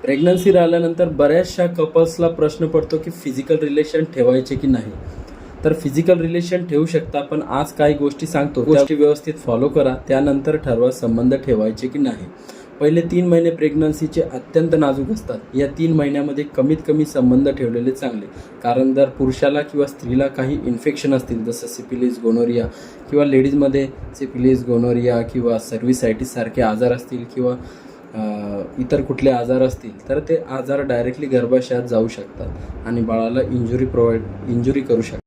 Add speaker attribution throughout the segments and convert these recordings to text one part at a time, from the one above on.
Speaker 1: Pregnancy राहिल्यानंतर बऱ्याचशा कपल्सला प्रश्न पडतो की फिजिकल रिलेशन ठेवायचे की नाही. तर फिजिकल रिलेशन ठेवू शकता, पण आज काही गोष्टी सांगतो गोष्टी व्यवस्थित फॉलो करा, त्यानंतर ठरवा संबंध ठेवायचे की नाही. पहिले 3 महिने प्रेग्नन्सीचे अत्यंत नाजूक असतात. या 3 महिन्यामध्ये कमीत कमी संबंध ठेवलेले चांगले. कारण जर पुरुषाला किंवा स्त्रीला काही इन्फेक्शन असतील, जसं सिफिलिस, गोनोरिया किंवा लेडीजमध्ये सिफिलिस, गोनोरिया किंवा सर्व्हिसायटिस सारखे आजार असतील किंवा इतर कुठले आजार असतील, तर ते आजार डायरेक्टली गर्भाशयात जाऊ शकतात आणि बाळाला इंजुरी करू शकतात.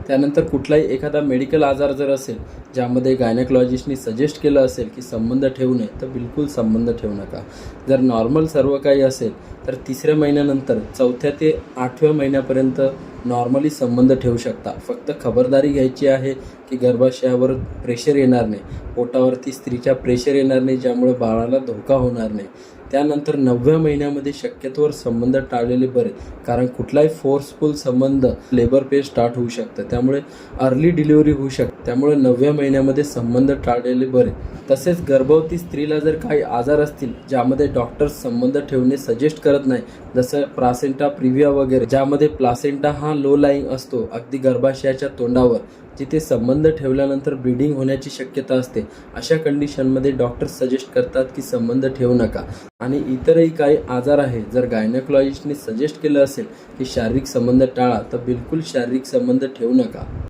Speaker 1: त्यानंतर कुठलाही एखादा मेडिकल आजार जर असेल ज्यामध्ये गायनेकॉलॉजिस्टनी सजेस्ट केलं असेल की संबंध ठेवू नये, तर बिलकुल संबंध ठेवू नका. जर नॉर्मल सर्व काही असेल तर 3ऱ्या महिन्यानंतर 4थ्या ते 8व्या महिन्यापर्यंत नॉर्मली संबंध ठेवू शकता. फक्त खबरदारी घ्यायची आहे की गर्भाशयावर प्रेशर येणार नाही, पोटावरती स्त्रीच्या प्रेशर येणार नाही, ज्यामुळे बाळाला धोका होणार नाही. त्यानंतर 9व्या महिन्यामध्ये शक्यतोवर संबंध टाळलेले बरे, कारण कुठलाही फोर्सफुल संबंध लेबर पेन स्टार्ट होऊ शकतं, त्यामुळे अर्ली डिलिव्हरी होऊ शकते. त्यामुळे 9व्या महिन्यामध्ये संबंध टाळलेले बरे. तसेच गर्भवती स्त्रीला जर काही आजार असतील ज्यामध्ये डॉक्टर्स संबंध ठेवणे सजेस्ट करत नाही, जसं प्लासेंटा प्रिव्हिया वगैरे, ज्यामध्ये प्लासेंटा हा लो लाईंग असतो अगदी गर्भाशयाच्या तोंडावर, जिथे संबंध ठेवल्यानंतर ब्लिडिंग होण्याची शक्यता असते, अशा कंडिशनमध्ये डॉक्टर्स सजेस्ट करतात की संबंध ठेवू नका. आणि इतरही काही आजार आहे, जर गायनेकॉलॉजिस्टने सजेस्ट केलं असेल की शारीरिक संबंध टाळा, तर बिलकुल शारीरिक संबंध ठेवू नका.